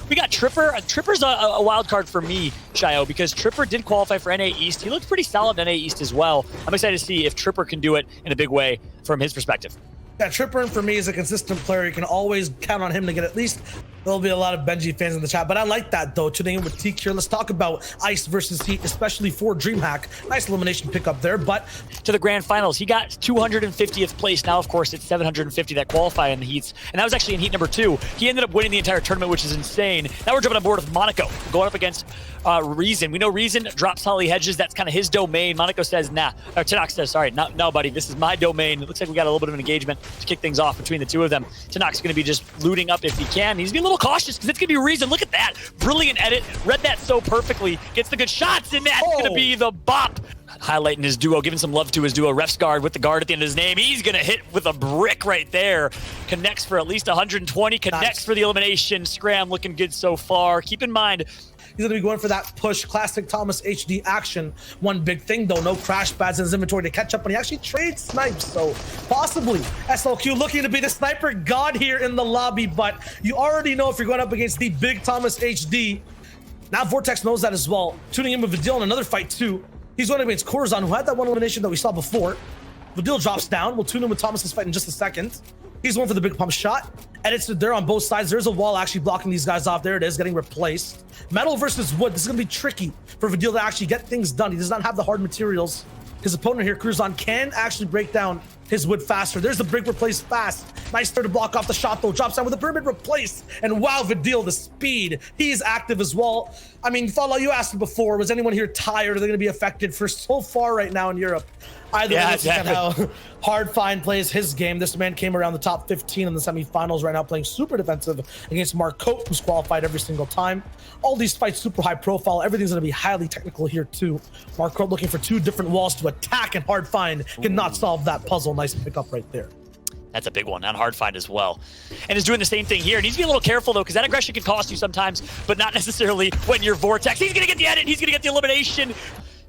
We got Tripper. Tripper's a wild card for me, Shyo, because Tripper did qualify for NA East. He looked pretty solid in NA East as well. I'm excited to see if Tripper can do it in a big way from his perspective. Yeah, Tripper for me is a consistent player. You can always count on him to get at least. There'll be a lot of Benji fans in the chat, but I like that though. Tuning in with Teak here. Let's talk about Ice versus Heat, especially for DreamHack. Nice elimination pickup there, but to the grand finals, he got 250th place. Now, of course, it's 750 that qualify in the heats, and that was actually in heat number 2. He ended up winning the entire tournament, which is insane. Now we're jumping on board with Monaco, going up against Reason. We know Reason drops Holly Hedges. That's kind of his domain. Monaco says, nah. Or Tanakh says, sorry, no, buddy, this is my domain. It looks like we got a little bit of an engagement to kick things off between the two of them. Tanakh's going to be just looting up if he can. He's going to be a little cautious because it's going to be Reason. Look at that. Brilliant edit. Read that so perfectly. Gets the good shots, and that's going to be the bop. Highlighting his duo, giving some love to his duo. Ref's guard with the guard at the end of his name. He's going to hit with a brick right there. Connects for at least 120. Connects for the elimination. Scram looking good so far. Keep in mind, he's going to be going for that push. Classic Thomas HD action. One big thing, though, no crash pads in his inventory to catch up, and he actually trades snipes. So possibly SLQ looking to be the sniper god here in the lobby, but you already know if you're going up against the big Thomas HD. Now Vortex knows that as well. Tuning in with Vidil in another fight, too. He's going against Corazon, who had that one elimination that we saw before. Vidil drops down. We'll tune in with Thomas's fight in just a second. He's going for the big pump shot. Edits there on both sides. There's a wall actually blocking these guys off. There it is, getting replaced. Metal versus wood. This is going to be tricky for Vidil to actually get things done. He does not have the hard materials. His opponent here, Corazon, can actually break down his wood faster. There's the brick replaced fast. Nice there to block off the shot, though. Drops down with a pyramid replace. And wow, Vidil, the speed. He's active as well. I mean, Falloutt, you asked before, was anyone here tired? Are they going to be affected for so far right now in Europe? Either way, exactly. How Hardfine plays his game. This man came around the top 15 in the semifinals right now, playing super defensive against Mark Cope, who's qualified every single time. All these fights super high profile. Everything's going to be highly technical here too. Mark Cope looking for 2 different walls to attack, and Hardfine cannot solve that puzzle. Nice pickup right there. That's a big one on Hardfind as well. And is doing the same thing here. Needs to be a little careful, though, because that aggression can cost you sometimes, but not necessarily when you're Vortex. He's going to get the edit. He's going to get the elimination.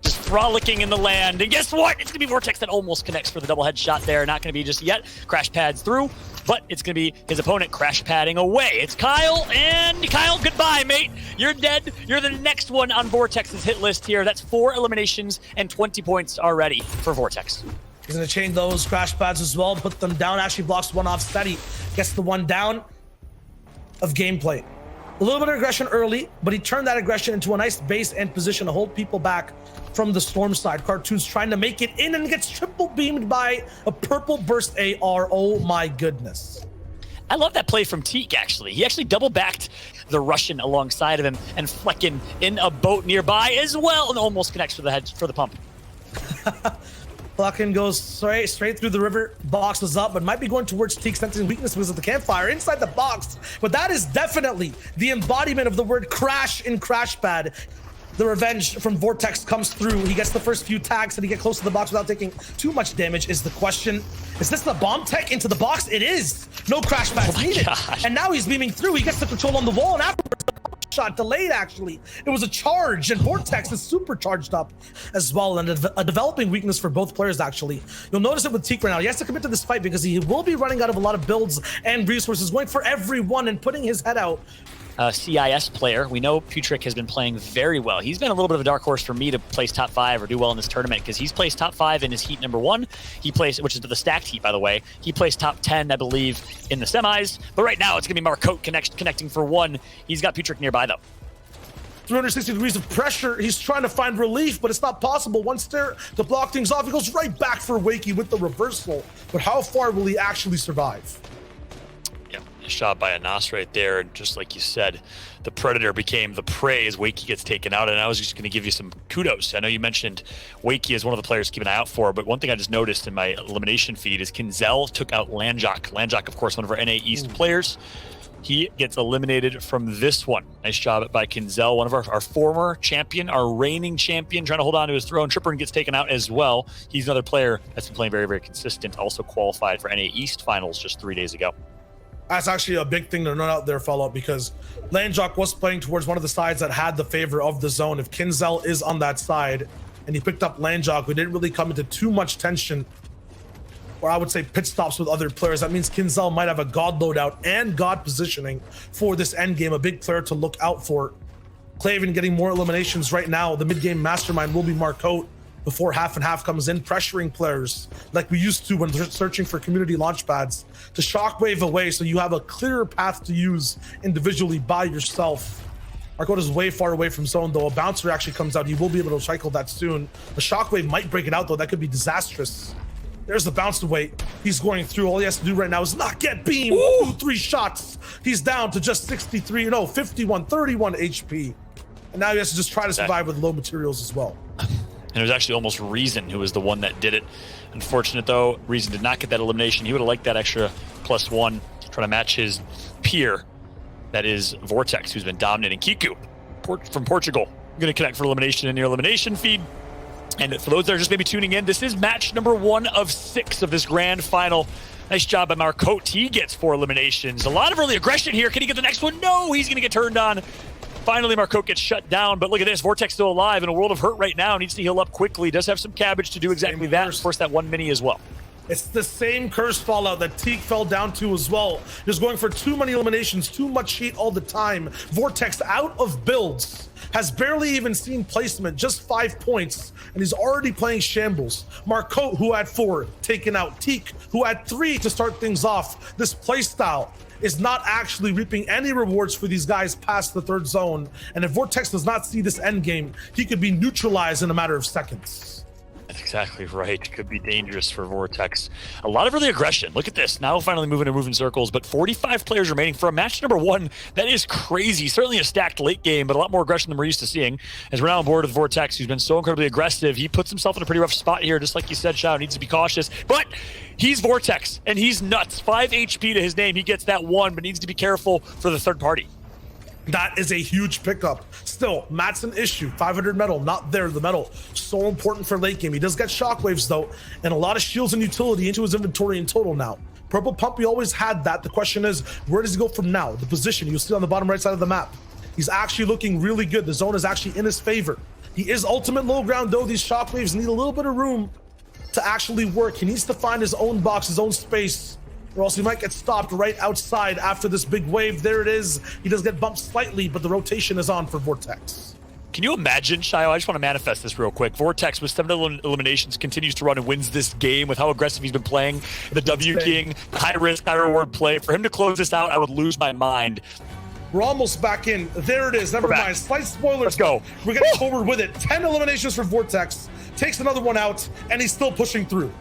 Just frolicking in the land. And guess what? It's going to be Vortex that almost connects for the double headshot there. Not going to be just yet. Crash pads through, but it's going to be his opponent crash padding away. It's Kyle, and Kyle, goodbye, mate. You're dead. You're the next one on Vortex's hit list here. That's 4 eliminations and 20 points already for Vortex. He's going to chain those crash pads as well, put them down, actually blocks one off steady, gets the one down of gameplay. A little bit of aggression early, but he turned that aggression into a nice base and position to hold people back from the storm side. Cartoon's trying to make it in and gets triple beamed by a purple burst AR. Oh my goodness. I love that play from Teak, actually. He actually double backed the Russian alongside of him and Flecken in a boat nearby as well, and almost connects for the head for the pump. Flecken goes straight through the river, boxes up, but might be going towards Teak's sensing weakness because of the campfire inside the box. But that is definitely the embodiment of the word crash in Crash Pad. The revenge from Vortex comes through. He gets the first few tags. Did he get close to the box without taking too much damage is the question. Is this the bomb tech into the box? It is. No crash pads needed. Gosh. And now he's beaming through. He gets the control on the wall, and afterwards, the shot delayed, actually. It was a charge, and Vortex is super charged up as well, and a developing weakness for both players, actually. You'll notice it with Teak right now. He has to commit to this fight because he will be running out of a lot of builds and resources, going for everyone and putting his head out. CIS player. We know Putrick has been playing very well. He's been a little bit of a dark horse for me to place top 5 or do well in this tournament because he's placed top 5 in his heat number 1. He placed, which is the stacked heat, by the way. He placed top 10, I believe, in the semis. But right now, it's going to be Mark Cote connecting for 1. He's got Putrick nearby, though. 360 degrees of pressure. He's trying to find relief, but it's not possible. One stare to block things off. He goes right back for Wakey with the reversal. But how far will he actually survive? Shot by a Nas right there, and just like you said, the predator became the prey as Wakey gets taken out. And I was just going to give you some kudos. I know you mentioned Wakey as one of the players to keep an eye out for, but one thing I just noticed in my elimination feed is Kinzel took out Lanjak. Lanjak, of course, one of our NA East players. He gets eliminated from this one. Nice job by Kinzel, one of our former champion, our reigning champion, trying to hold on to his throne. Tripper gets taken out as well. He's another player that's been playing very, very consistent. Also qualified for NA East finals just 3 days ago. That's actually a big thing to note out there, Fallout, because Lanjak was playing towards one of the sides that had the favor of the zone. If Kinzel is on that side and he picked up Lanjak, who didn't really come into too much tension or I would say pit stops with other players. That means Kinzel might have a God loadout and God positioning for this end game, a big player to look out for. Claven getting more eliminations right now. The mid-game mastermind will be Marcotte before half and half comes in, pressuring players like we used to when they're searching for community launch pads to shockwave away so you have a clearer path to use individually by yourself. Marcotte is way far away from zone though. A bouncer actually comes out. He will be able to cycle that soon. The shockwave might break it out though. That could be disastrous. There's the bounce away. He's going through. All he has to do right now is not get beamed. 2-3 shots. He's down to just 51, 31 HP. And now he has to just try to survive with low materials as well. And it was actually almost Reason who was the one that did it. Unfortunate though, Reason did not get that elimination. He would have liked that extra +1, trying to match his peer. That is Vortex, who's been dominating. Kiku from Portugal, going to connect for elimination in your elimination feed. And for those that are just maybe tuning in, this is match number 1 of 6 of this grand final. Nice job by Marcotte. He gets 4 eliminations. A lot of early aggression here. Can he get the next one? No, he's going to get turned on. Finally, Marcotte gets shut down, but look at this. Vortex still alive in a world of hurt right now. Needs to heal up quickly. Does have some cabbage to do exactly that. Of course, that 1 mini as well. It's the same curse Fallout that Teak fell down to as well. Just going for too many eliminations, too much heat all the time. Vortex out of builds, has barely even seen placement, just 5 points, and he's already playing shambles. Marcotte, who had 4, taken out. Teak, who had 3 to start things off. This playstyle is not actually reaping any rewards for these guys past the 3rd zone. And if Vortex does not see this end game, he could be neutralized in a matter of seconds. That's exactly right. Could be dangerous for Vortex. A lot of early aggression. Look at this. Now finally moving circles, but 45 players remaining for a match number 1. That is crazy. Certainly a stacked late game, but a lot more aggression than we're used to seeing. As we're now on board with Vortex, who's been so incredibly aggressive. He puts himself in a pretty rough spot here, just like you said, Shao. Needs to be cautious, but he's Vortex, and he's nuts. 5 HP to his name. He gets that 1, but needs to be careful for the third party. That is a huge pickup. Still, Matt's an issue. 500 metal, not there. The metal, so important for late game. He does get shockwaves though, and a lot of shields and utility into his inventory in total now. Purple pump, he always had that. The question is, where does he go from now? The position, you'll see on the bottom right side of the map. He's actually looking really good. The zone is actually in his favor. He is ultimate low ground though. These shockwaves need a little bit of room to actually work. He needs to find his own box, his own space, or else he might get stopped right outside after this big wave. There it is. He does get bumped slightly, but the rotation is on for Vortex. Can you imagine, Shio? I just want to manifest this real quick. Vortex with 7 eliminations continues to run and wins this game with how aggressive he's been playing. The W King, high risk, high reward play. For him to close this out, I would lose my mind. We're almost back in. There it is. Never mind. Slight spoilers. Let's go. We're getting forward with it. 10 eliminations for Vortex. Takes another one out, and he's still pushing through.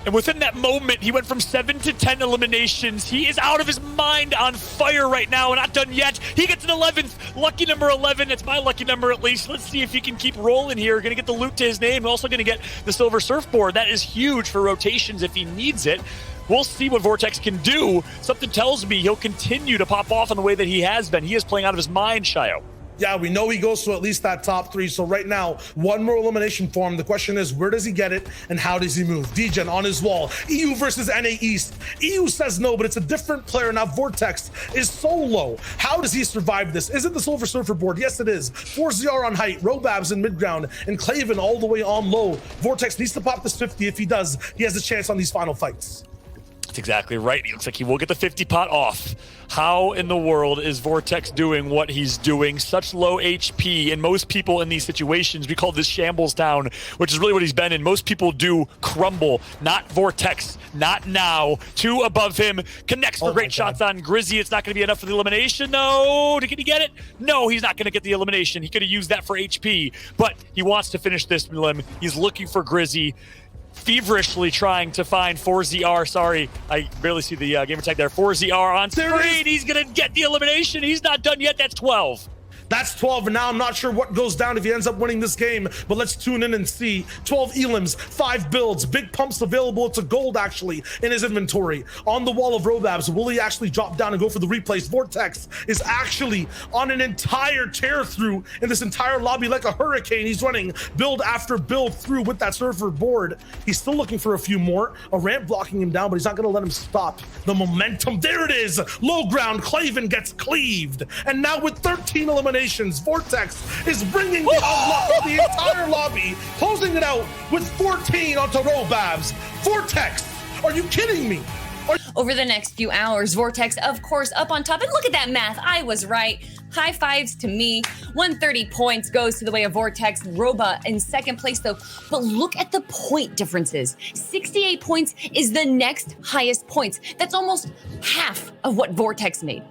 And within that moment, he went from 7 to 10 eliminations. He is out of his mind, on fire right now, and not done yet. He gets an 11th, lucky number 11. It's my lucky number at least. Let's see if he can keep rolling here. Gonna get the loot to his name. Also gonna get the silver surfboard. That is huge for rotations if he needs it. We'll see what Vortex can do. Something tells me he'll continue to pop off in the way that he has been. He is playing out of his mind, Shio. Yeah, we know he goes to at least that top 3. So right now, 1 more elimination for him. The question is, where does he get it and how does he move? Degen on his wall. EU versus NA East. EU says no, but it's a different player. Now Vortex is so low. How does he survive this? Is it the silver surfer board? Yes, it is. 4ZR on height, Robabs in mid ground, and Claven all the way on low. Vortex needs to pop this 50. If he does, he has a chance on these final fights. That's exactly right. He looks like he will get the 50 pot off. How in the world is Vortex doing what he's doing? Such low HP, and most people in these situations, we call this shambles down, which is really what he's been in. Most people do crumble. Not Vortex, not now. 2 above him, connects for great shots on Grizzy. It's not going to be enough for the elimination. No, can he get it? No, he's not going to get the elimination. He could have used that for HP, but he wants to finish this limb. He's looking for Grizzy. Feverishly trying to find 4ZR. Sorry, I barely see the gamer tag there. 4ZR on screen. He's going to get the elimination. He's not done yet. That's 12. That's 12, and now I'm not sure what goes down if he ends up winning this game, but let's tune in and see. 12 elims, 5 builds, big pumps available. It's a gold, actually, in his inventory. On the wall of Robabs, will he actually drop down and go for the replays? Vortex is actually on an entire tear through in this entire lobby like a hurricane. He's running build after build through with that surfer board. He's still looking for a few more. A ramp blocking him down, but he's not going to let him stop. The momentum, there it is. Low ground, Claven gets cleaved. And now with 13 eliminations, Vortex is bringing the entire lobby, closing it out with 14 onto Robabs. Vortex Are you kidding me? Over the next few hours, Vortex, of course, up on top. And look at that math. I was right. High fives to me. 130 points goes to the way of Vortex. Roba in second place, though. But look at the point differences. 68 points is the next highest points. That's almost half of what Vortex made.